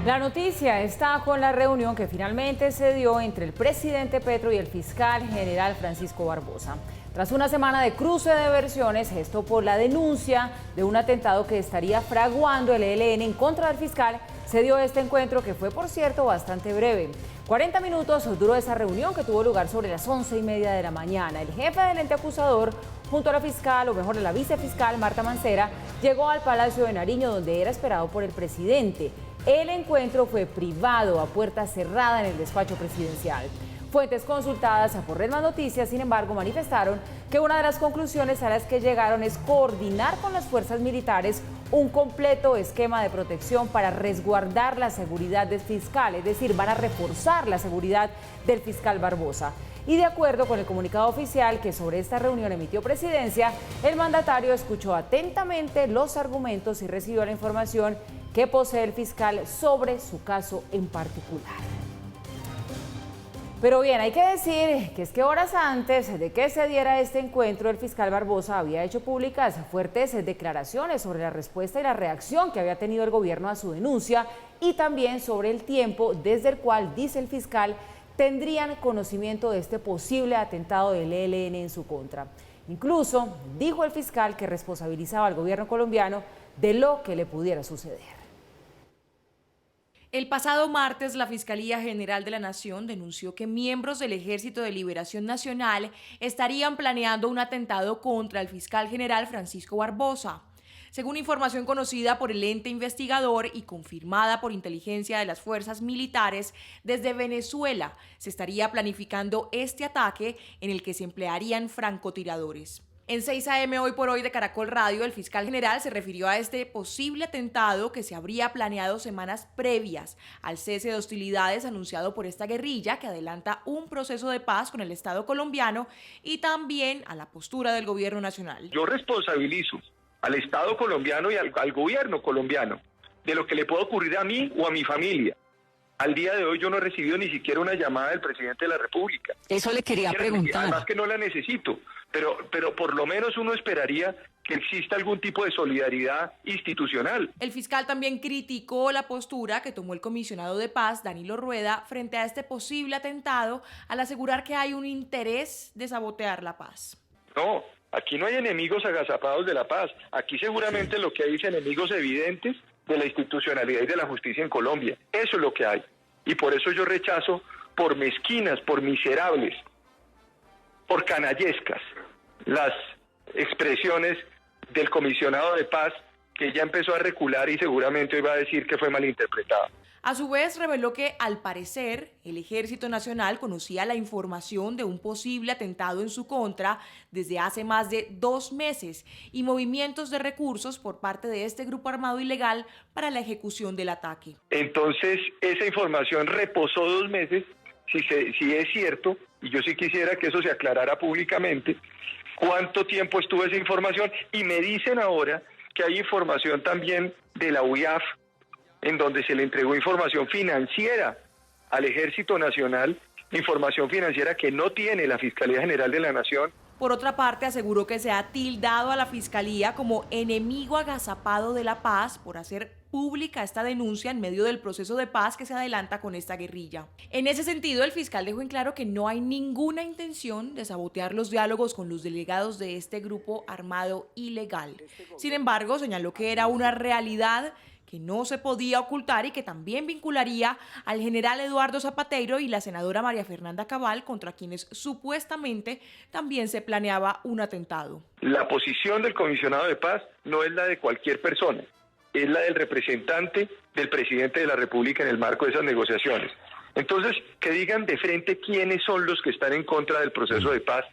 La noticia está con la reunión que finalmente se dio entre el presidente Petro y el fiscal general Francisco Barbosa. Tras una semana de cruce de versiones, esto por la denuncia de un atentado que estaría fraguando el ELN en contra del fiscal, se dio este encuentro que fue, por cierto, bastante breve. 40 minutos duró esa reunión que tuvo lugar sobre las 11:30 de la mañana. El jefe del ente acusador, junto a la fiscal, o mejor, a la vicefiscal Marta Mancera, llegó al Palacio de Nariño, donde era esperado por el presidente. El encuentro fue privado, a puerta cerrada en el despacho presidencial. Fuentes consultadas por Red Más Noticias, sin embargo, manifestaron que una de las conclusiones a las que llegaron es coordinar con las fuerzas militares un completo esquema de protección para resguardar la seguridad del fiscal, es decir, van a reforzar la seguridad del fiscal Barbosa. Y de acuerdo con el comunicado oficial que sobre esta reunión emitió Presidencia, el mandatario escuchó atentamente los argumentos y recibió la información que posee el fiscal sobre su caso en particular. Pero bien, hay que decir que horas antes de que se diera este encuentro, el fiscal Barbosa había hecho públicas fuertes declaraciones sobre la respuesta y la reacción que había tenido el gobierno a su denuncia y también sobre el tiempo desde el cual, dice el fiscal, tendrían conocimiento de este posible atentado del ELN en su contra. Incluso dijo el fiscal que responsabilizaba al gobierno colombiano de lo que le pudiera suceder. El pasado martes, la Fiscalía General de la Nación denunció que miembros del Ejército de Liberación Nacional estarían planeando un atentado contra el fiscal general Francisco Barbosa. Según información conocida por el ente investigador y confirmada por inteligencia de las fuerzas militares, desde Venezuela se estaría planificando este ataque en el que se emplearían francotiradores. En 6 AM Hoy por Hoy de Caracol Radio, el fiscal general se refirió a este posible atentado que se habría planeado semanas previas al cese de hostilidades anunciado por esta guerrilla que adelanta un proceso de paz con el Estado colombiano y también a la postura del gobierno nacional. Yo responsabilizo al Estado colombiano y al gobierno colombiano de lo que le pueda ocurrir a mí o a mi familia. Al día de hoy yo no he recibido ni siquiera una llamada del presidente de la República. Eso le quería preguntar. Además que no la necesito, pero por lo menos uno esperaría que exista algún tipo de solidaridad institucional. El fiscal también criticó la postura que tomó el comisionado de paz, Danilo Rueda, frente a este posible atentado, al asegurar que hay un interés de sabotear la paz. No, aquí no hay enemigos agazapados de la paz. Aquí seguramente lo que hay es enemigos evidentes de la institucionalidad y de la justicia en Colombia. Eso es lo que hay. Y por eso yo rechazo por mezquinas, por miserables, por canallescas, las expresiones del comisionado de paz, que ya empezó a recular y seguramente hoy va a decir que fue malinterpretada. A su vez, reveló que, al parecer, el Ejército Nacional conocía la información de un posible atentado en su contra desde hace más de 2 meses y movimientos de recursos por parte de este grupo armado ilegal para la ejecución del ataque. Entonces, esa información reposó 2 meses, si es cierto, y yo sí quisiera que eso se aclarara públicamente, cuánto tiempo estuvo esa información, y me dicen ahora que hay información también de la UIAF, en donde se le entregó información financiera al Ejército Nacional, información financiera que no tiene la Fiscalía General de la Nación. Por otra parte, aseguró que se ha tildado a la Fiscalía como enemigo agazapado de la paz por hacer pública esta denuncia en medio del proceso de paz que se adelanta con esta guerrilla. En ese sentido, el fiscal dejó en claro que no hay ninguna intención de sabotear los diálogos con los delegados de este grupo armado ilegal. Sin embargo, señaló que era una realidad que no se podía ocultar y que también vincularía al general Eduardo Zapateiro y la senadora María Fernanda Cabal, contra quienes supuestamente también se planeaba un atentado. La posición del comisionado de paz no es la de cualquier persona, es la del representante del presidente de la República en el marco de esas negociaciones. Entonces, que digan de frente quiénes son los que están en contra del proceso de paz,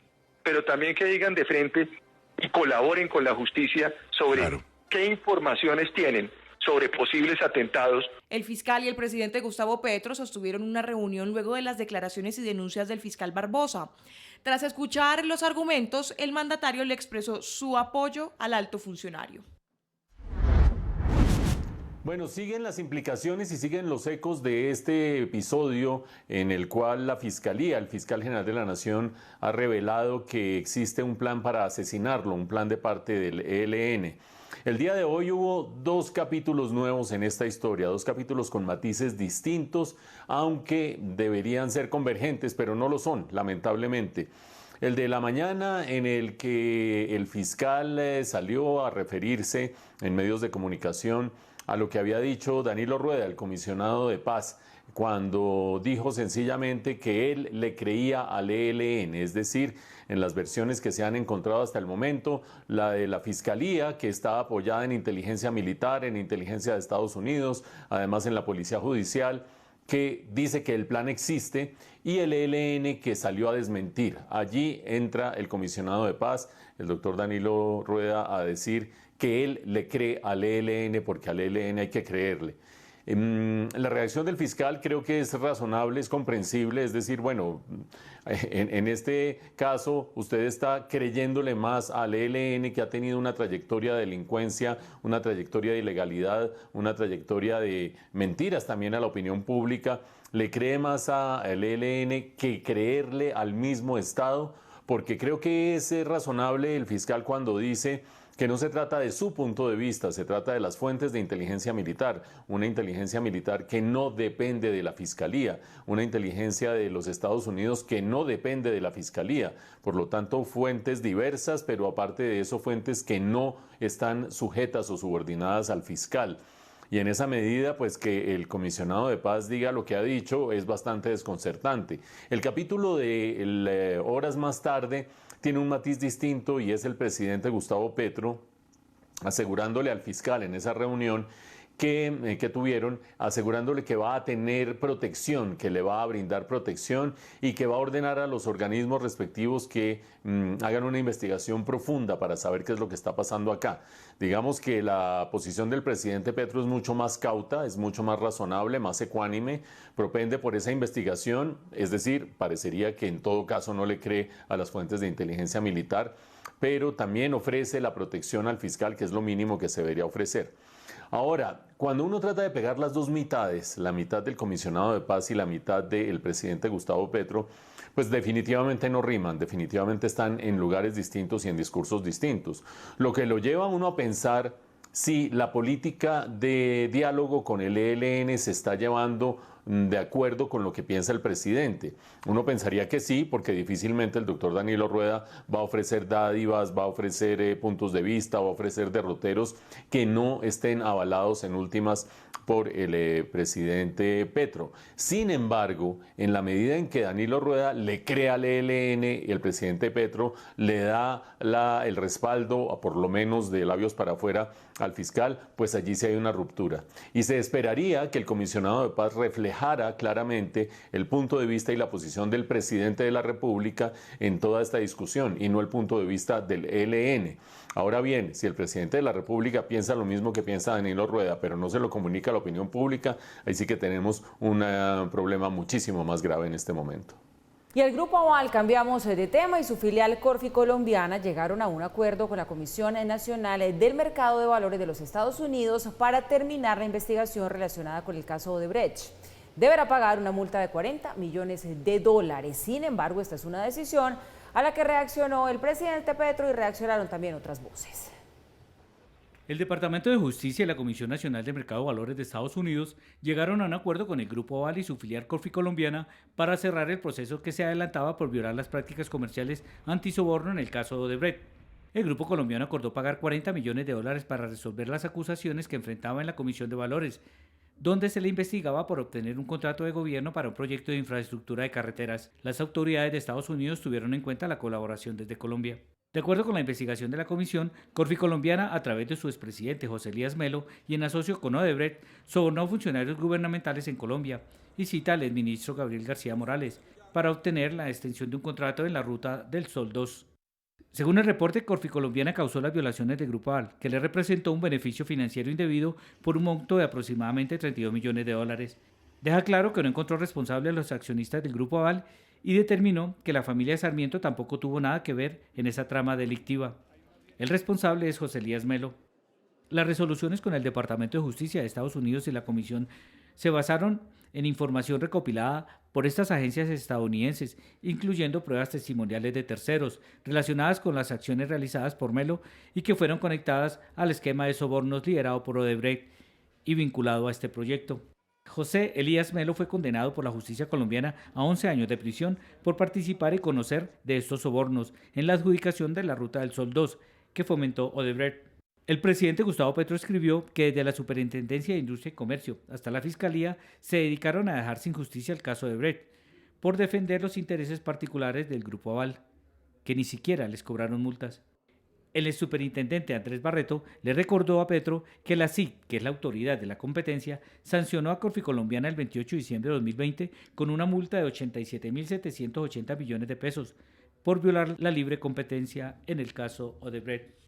pero también que digan de frente y colaboren con la justicia sobre qué informaciones tienen sobre posibles atentados. El fiscal y el presidente Gustavo Petro sostuvieron una reunión luego de las declaraciones y denuncias del fiscal Barbosa. Tras escuchar los argumentos, el mandatario le expresó su apoyo al alto funcionario. Bueno, siguen las implicaciones y siguen los ecos de este episodio en el cual la Fiscalía, el fiscal general de la Nación, ha revelado que existe un plan para asesinarlo, un plan de parte del ELN. El día de hoy hubo 2 capítulos nuevos en esta historia, 2 capítulos con matices distintos, aunque deberían ser convergentes, pero no lo son, lamentablemente. El de la mañana, en el que el fiscal salió a referirse en medios de comunicación a lo que había dicho Danilo Rueda, el comisionado de paz, cuando dijo sencillamente que él le creía al ELN, es decir, en las versiones que se han encontrado hasta el momento, la de la Fiscalía, que está apoyada en inteligencia militar, en inteligencia de Estados Unidos, además en la Policía Judicial, que dice que el plan existe, y el ELN, que salió a desmentir. Allí entra el comisionado de paz, el doctor Danilo Rueda, a decir que él le cree al ELN porque al ELN hay que creerle. La reacción del fiscal creo que es razonable, es comprensible, es decir, bueno, en este caso usted está creyéndole más al ELN, que ha tenido una trayectoria de delincuencia, una trayectoria de ilegalidad, una trayectoria de mentiras también a la opinión pública. ¿Le cree más al ELN que creerle al mismo Estado? Porque creo que es razonable el fiscal cuando dice que no se trata de su punto de vista, se trata de las fuentes de inteligencia militar, una inteligencia militar que no depende de la Fiscalía, una inteligencia de los Estados Unidos que no depende de la Fiscalía. Por lo tanto, fuentes diversas, pero aparte de eso, fuentes que no están sujetas o subordinadas al fiscal. Y en esa medida, pues que el comisionado de paz diga lo que ha dicho es bastante desconcertante. El capítulo de horas más tarde tiene un matiz distinto, y es el presidente Gustavo Petro asegurándole al fiscal en esa reunión que tuvieron, asegurándole que va a tener protección, que le va a brindar protección y que va a ordenar a los organismos respectivos que hagan una investigación profunda para saber qué es lo que está pasando acá. Digamos que la posición del presidente Petro es mucho más cauta, es mucho más razonable, más ecuánime, propende por esa investigación, es decir, parecería que en todo caso no le cree a las fuentes de inteligencia militar, pero también ofrece la protección al fiscal, que es lo mínimo que se debería ofrecer. Ahora, cuando uno trata de pegar las dos mitades, la mitad del comisionado de paz y la mitad del presidente Gustavo Petro, pues definitivamente no riman, definitivamente están en lugares distintos y en discursos distintos. Lo que lo lleva a uno a pensar si la política de diálogo con el ELN se está llevando de acuerdo con lo que piensa el presidente. Uno pensaría que sí, porque difícilmente el doctor Danilo Rueda va a ofrecer dádivas, va a ofrecer puntos de vista, va a ofrecer derroteros que no estén avalados en últimas por el presidente Petro. Sin embargo, en la medida en que Danilo Rueda le cree al ELN y el presidente Petro le da el respaldo, por lo menos de labios para afuera, al fiscal, pues allí sí hay una ruptura. Y se esperaría que el comisionado de paz reflejara claramente el punto de vista y la posición del presidente de la República en toda esta discusión, y no el punto de vista del ELN. Ahora bien, si el presidente de la República piensa lo mismo que piensa Danilo Rueda, pero no se lo comunica a la opinión pública, ahí sí que tenemos un problema muchísimo más grave en este momento. Y el Grupo Aval, cambiamos de tema, y su filial Corfi Colombiana llegaron a un acuerdo con la Comisión Nacional del Mercado de Valores de los Estados Unidos para terminar la investigación relacionada con el caso Odebrecht. Deberá pagar una multa de $40 millones. Sin embargo, esta es una decisión a la que reaccionó el presidente Petro y reaccionaron también otras voces. El Departamento de Justicia y la Comisión Nacional de Mercado de Valores de Estados Unidos llegaron a un acuerdo con el Grupo Aval y su filial Corfi Colombiana para cerrar el proceso que se adelantaba por violar las prácticas comerciales antisoborno en el caso de Odebrecht. El Grupo Colombiano acordó pagar $40 millones para resolver las acusaciones que enfrentaba en la Comisión de Valores, donde se le investigaba por obtener un contrato de gobierno para un proyecto de infraestructura de carreteras. Las autoridades de Estados Unidos tuvieron en cuenta la colaboración desde Colombia. De acuerdo con la investigación de la comisión, Corfi Colombiana, a través de su expresidente José Elías Melo y en asocio con Odebrecht, sobornó a funcionarios gubernamentales en Colombia, y cita al exministro Gabriel García Morales, para obtener la extensión de un contrato en la Ruta del Sol 2. Según el reporte, Corfi Colombiana causó las violaciones del Grupo Aval, que le representó un beneficio financiero indebido por un monto de aproximadamente $32 millones. Deja claro que no encontró responsable a los accionistas del Grupo Aval y determinó que la familia Sarmiento tampoco tuvo nada que ver en esa trama delictiva. El responsable es José Elías Melo. Las resoluciones con el Departamento de Justicia de Estados Unidos y la Comisión se basaron en información recopilada por estas agencias estadounidenses, incluyendo pruebas testimoniales de terceros relacionadas con las acciones realizadas por Melo y que fueron conectadas al esquema de sobornos liderado por Odebrecht y vinculado a este proyecto. José Elías Melo fue condenado por la justicia colombiana a 11 años de prisión por participar y conocer de estos sobornos en la adjudicación de la Ruta del Sol 2, que fomentó Odebrecht. El presidente Gustavo Petro escribió que desde la Superintendencia de Industria y Comercio hasta la Fiscalía se dedicaron a dejar sin justicia el caso de Odebrecht por defender los intereses particulares del Grupo Aval, que ni siquiera les cobraron multas. El superintendente Andrés Barreto le recordó a Petro que la SIC, que es la autoridad de la competencia, sancionó a Corficolombiana el 28 de diciembre de 2020 con una multa de 87.780 millones de pesos por violar la libre competencia en el caso Odebrecht.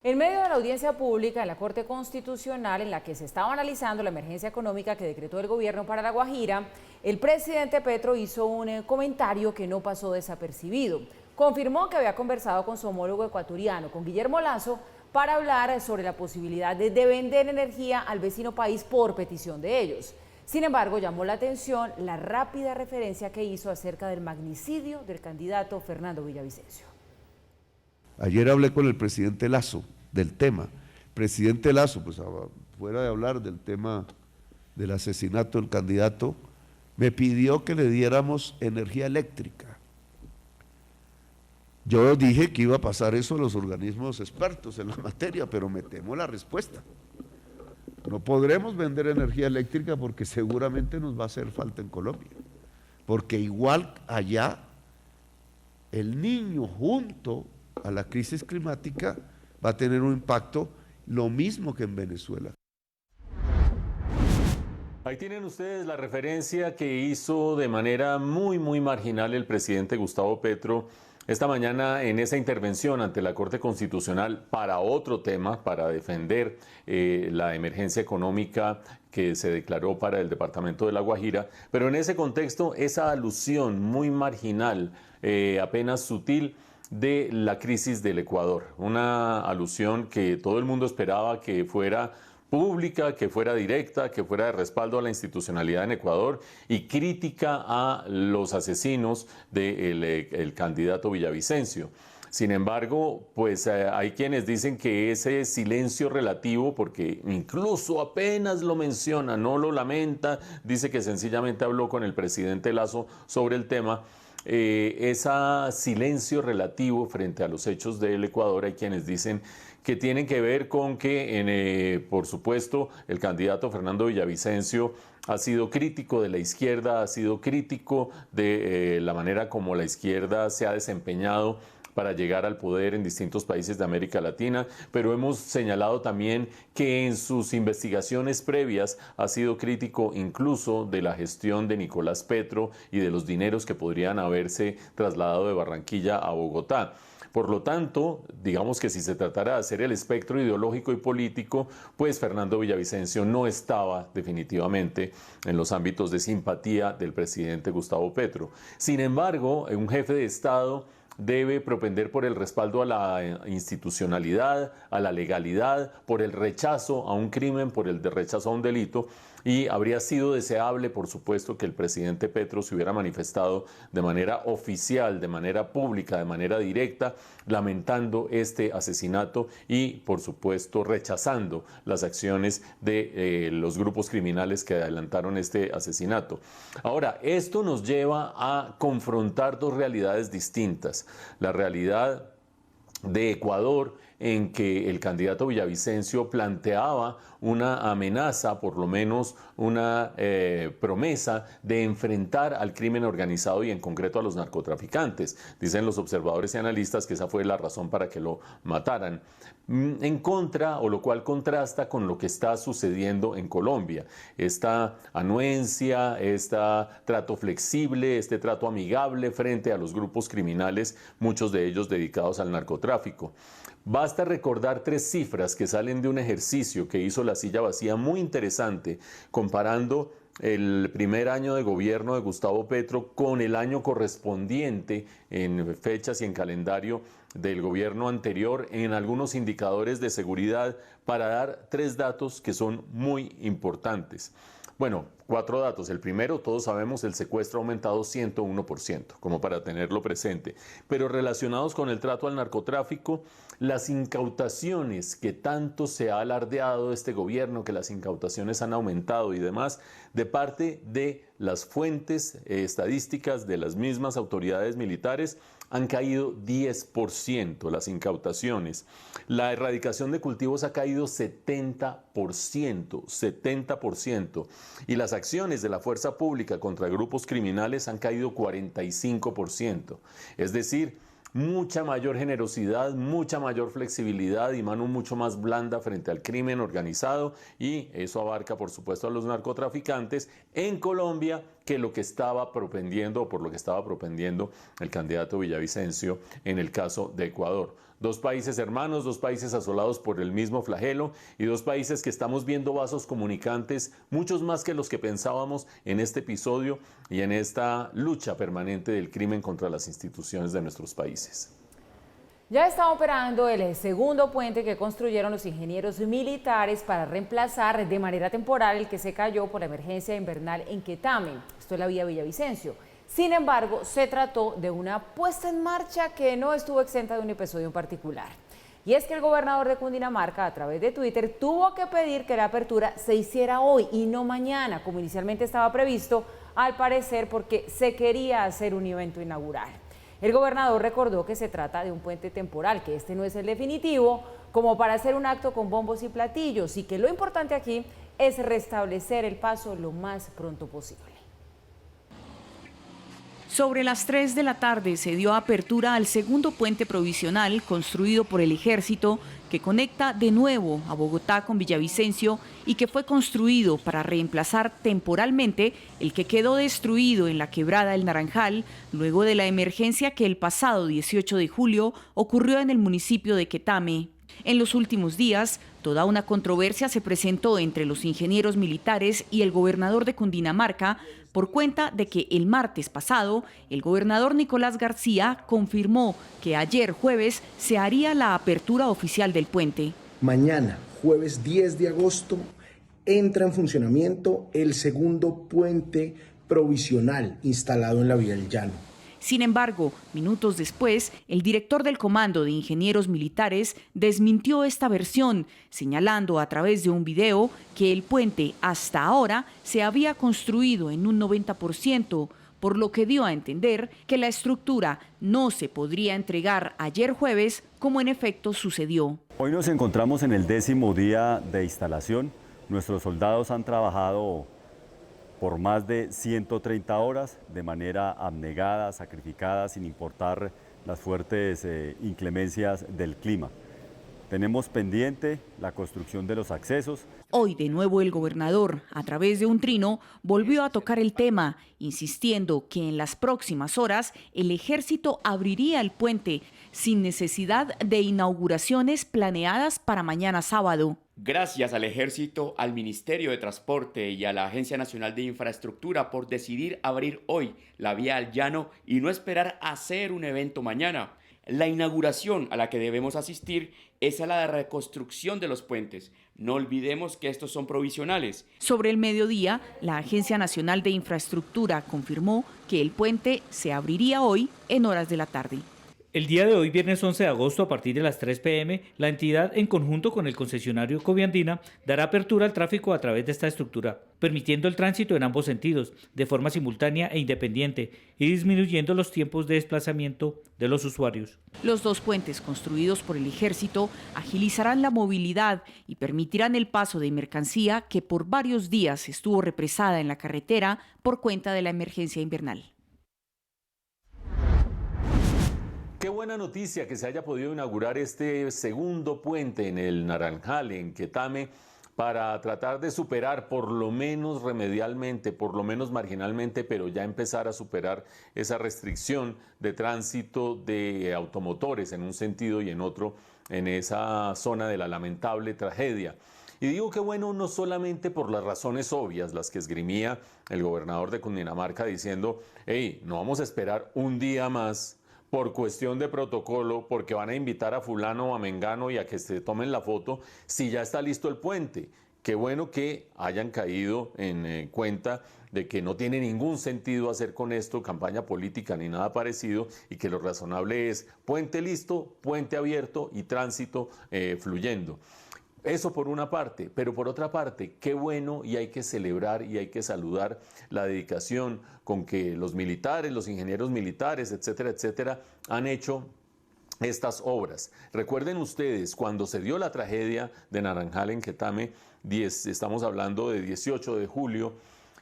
En medio de la audiencia pública en la Corte Constitucional, en la que se estaba analizando la emergencia económica que decretó el gobierno para La Guajira, el presidente Petro hizo un comentario que no pasó desapercibido. Confirmó que había conversado con su homólogo ecuatoriano, con Guillermo Lasso, para hablar sobre la posibilidad de vender energía al vecino país por petición de ellos. Sin embargo, llamó la atención la rápida referencia que hizo acerca del magnicidio del candidato Fernando Villavicencio. Ayer hablé con el presidente Lasso del tema. Presidente Lasso, pues fuera de hablar del tema del asesinato del candidato, me pidió que le diéramos energía eléctrica. Yo dije que iba a pasar eso a los organismos expertos en la materia, pero me temo la respuesta. No podremos vender energía eléctrica porque seguramente nos va a hacer falta en Colombia. Porque igual allá, el niño junto a la crisis climática va a tener un impacto lo mismo que en Venezuela. Ahí tienen ustedes la referencia que hizo de manera muy marginal el presidente Gustavo Petro esta mañana en esa intervención ante la Corte Constitucional para otro tema, para defender la emergencia económica que se declaró para el departamento de La Guajira, pero en ese contexto esa alusión muy marginal, apenas sutil, de la crisis del Ecuador, una alusión que todo el mundo esperaba que fuera pública, que fuera directa, que fuera de respaldo a la institucionalidad en Ecuador y crítica a los asesinos del candidato Villavicencio. Sin embargo, pues hay quienes dicen que ese silencio relativo, porque incluso apenas lo menciona, no lo lamenta, dice que sencillamente habló con el presidente Lasso sobre el tema, ese silencio relativo frente a los hechos del Ecuador, hay quienes dicen que tienen que ver con que, por supuesto, el candidato Fernando Villavicencio ha sido crítico de la izquierda, ha sido crítico de la manera como la izquierda se ha desempeñado para llegar al poder en distintos países de América Latina, pero hemos señalado también que en sus investigaciones previas ha sido crítico incluso de la gestión de Nicolás Petro y de los dineros que podrían haberse trasladado de Barranquilla a Bogotá. Por lo tanto, digamos que si se tratara de hacer el espectro ideológico y político, pues Fernando Villavicencio no estaba definitivamente en los ámbitos de simpatía del presidente Gustavo Petro. Sin embargo, un jefe de Estado debe propender por el respaldo a la institucionalidad, a la legalidad, por el rechazo a un crimen, por el rechazo a un delito, y habría sido deseable, por supuesto, que el presidente Petro se hubiera manifestado de manera oficial, de manera pública, de manera directa, lamentando este asesinato y, por supuesto, rechazando las acciones de los grupos criminales que adelantaron este asesinato. Ahora, esto nos lleva a confrontar dos realidades distintas. La realidad de Ecuador, en que el candidato Villavicencio planteaba una amenaza, por lo menos una promesa de enfrentar al crimen organizado y en concreto a los narcotraficantes. Dicen los observadores y analistas que esa fue la razón para que lo mataran. En contra, o lo cual contrasta con lo que está sucediendo en Colombia. Esta anuencia, este trato flexible, este trato amigable frente a los grupos criminales, muchos de ellos dedicados al narcotráfico. Basta recordar tres cifras que salen de un ejercicio que hizo La Silla Vacía muy interesante, comparando el primer año de gobierno de Gustavo Petro con el año correspondiente en fechas y en calendario del gobierno anterior en algunos indicadores de seguridad, para dar 3 datos que son muy importantes. Bueno, 4 datos. El primero, todos sabemos, el secuestro ha aumentado 101%, como para tenerlo presente. Pero relacionados con el trato al narcotráfico, las incautaciones que tanto se ha alardeado este gobierno, que las incautaciones han aumentado y demás, de parte de las fuentes estadísticas de las mismas autoridades militares, han caído 10% las incautaciones. La erradicación de cultivos ha caído 70%. Y las acciones de la fuerza pública contra grupos criminales han caído 45%. Es decir, mucha mayor generosidad, mucha mayor flexibilidad y mano mucho más blanda frente al crimen organizado, y eso abarca por supuesto a los narcotraficantes en Colombia, que lo que estaba propendiendo, o por lo que estaba propendiendo el candidato Villavicencio en el caso de Ecuador. 2 países hermanos, 2 países asolados por el mismo flagelo y 2 países que estamos viendo vasos comunicantes, muchos más que los que pensábamos en este episodio y en esta lucha permanente del crimen contra las instituciones de nuestros países. Ya está operando el segundo puente que construyeron los ingenieros militares para reemplazar de manera temporal el que se cayó por la emergencia invernal en Quetame. Esto es la vía Villavicencio. Sin embargo, se trató de una puesta en marcha que no estuvo exenta de un episodio en particular. Y es que el gobernador de Cundinamarca, a través de Twitter, tuvo que pedir que la apertura se hiciera hoy y no mañana, como inicialmente estaba previsto, al parecer porque se quería hacer un evento inaugural. El gobernador recordó que se trata de un puente temporal, que este no es el definitivo, como para hacer un acto con bombos y platillos, y que lo importante aquí es restablecer el paso lo más pronto posible. Sobre las 3 de la tarde se dio apertura al segundo puente provisional construido por el Ejército, que conecta de nuevo a Bogotá con Villavicencio y que fue construido para reemplazar temporalmente el que quedó destruido en la quebrada El Naranjal luego de la emergencia que el pasado 18 de julio ocurrió en el municipio de Quetame. En los últimos días, toda una controversia se presentó entre los ingenieros militares y el gobernador de Cundinamarca por cuenta de que el martes pasado el gobernador Nicolás García confirmó que ayer jueves se haría la apertura oficial del puente. Mañana, jueves 10 de agosto, entra en funcionamiento el segundo puente provisional instalado en la vía del Llano. Sin embargo, minutos después, el director del Comando de Ingenieros Militares desmintió esta versión, señalando a través de un video que el puente hasta ahora se había construido en un 90%, por lo que dio a entender que la estructura no se podría entregar ayer jueves, como en efecto sucedió. Hoy nos encontramos en el 10º día de instalación. Nuestros soldados han trabajado por más de 130 horas de manera abnegada, sacrificada, sin importar las fuertes inclemencias del clima. Tenemos pendiente la construcción de los accesos. Hoy de nuevo el gobernador, a través de un trino, volvió a tocar el tema, insistiendo que en las próximas horas el Ejército abriría el puente sin necesidad de inauguraciones planeadas para mañana sábado. Gracias al Ejército, al Ministerio de Transporte y a la Agencia Nacional de Infraestructura por decidir abrir hoy la vía al Llano y no esperar a hacer un evento mañana. La inauguración a la que debemos asistir es a la de reconstrucción de los puentes. No olvidemos que estos son provisionales. Sobre el mediodía, la Agencia Nacional de Infraestructura confirmó que el puente se abriría hoy en horas de la tarde. El día de hoy, viernes 11 de agosto, a partir de las 3 p.m., la entidad, en conjunto con el concesionario Coviandina, dará apertura al tráfico a través de esta estructura, permitiendo el tránsito en ambos sentidos, de forma simultánea e independiente, y disminuyendo los tiempos de desplazamiento de los usuarios. Los 2 puentes construidos por el Ejército agilizarán la movilidad y permitirán el paso de mercancía que por varios días estuvo represada en la carretera por cuenta de la emergencia invernal. Qué buena noticia que se haya podido inaugurar este segundo puente en el Naranjal, en Quetame, para tratar de superar, por lo menos remedialmente, por lo menos marginalmente, pero ya empezar a superar esa restricción de tránsito de automotores en un sentido y en otro en esa zona de la lamentable tragedia. Y digo que bueno no solamente por las razones obvias, las que esgrimía el gobernador de Cundinamarca diciendo, hey, no vamos a esperar un día más por cuestión de protocolo, porque van a invitar a fulano o a mengano y a que se tomen la foto si ya está listo el puente. Qué bueno que hayan caído en cuenta de que no tiene ningún sentido hacer con esto campaña política ni nada parecido y que lo razonable es puente listo, puente abierto y tránsito fluyendo. Eso por una parte, pero por otra parte, qué bueno y hay que celebrar y hay que saludar la dedicación con que los militares, los ingenieros militares, etcétera, etcétera, han hecho estas obras. Recuerden ustedes, cuando se dio la tragedia de Naranjal en Quetame, estamos hablando de 18 de julio,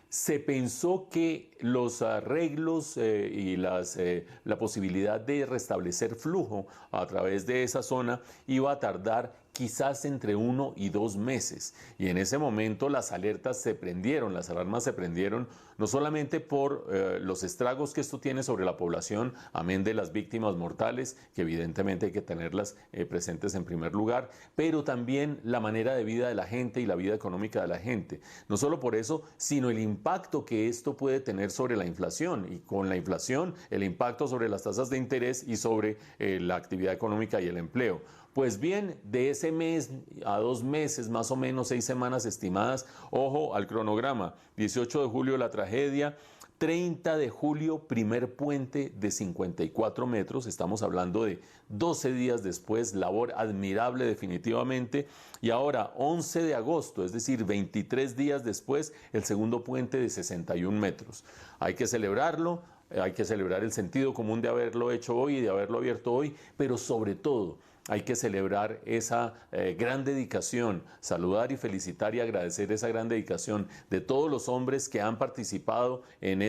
se pensó que los arreglos y la posibilidad de restablecer flujo a través de esa zona iba a tardar quizás entre 1 y 2 meses. Y en ese momento las alertas se prendieron, las alarmas se prendieron, no solamente por los estragos que esto tiene sobre la población, amén de las víctimas mortales, que evidentemente hay que tenerlas presentes en primer lugar, pero también la manera de vida de la gente y la vida económica de la gente. No solo por eso, sino el impacto que esto puede tener sobre la inflación, y con la inflación el impacto sobre las tasas de interés y sobre la actividad económica y el empleo. Pues bien, de ese mes a 2 meses, más o menos 6 semanas estimadas, ojo al cronograma, 18 de julio la tragedia, 30 de julio primer puente de 54 metros, estamos hablando de 12 días después, labor admirable definitivamente, y ahora 11 de agosto, es decir, 23 días después, el segundo puente de 61 metros. Hay que celebrarlo, hay que celebrar el sentido común de haberlo hecho hoy y de haberlo abierto hoy, pero sobre todo hay que celebrar esa gran dedicación, saludar y felicitar y agradecer esa gran dedicación de todos los hombres que han participado en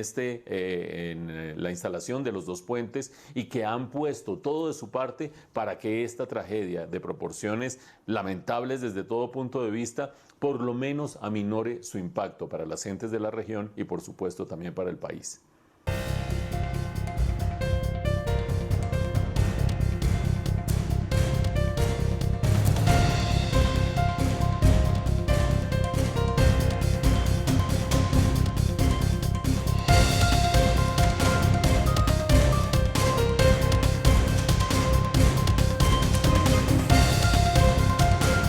la instalación de los 2 puentes y que han puesto todo de su parte para que esta tragedia de proporciones lamentables desde todo punto de vista por lo menos aminore su impacto para las gentes de la región y por supuesto también para el país.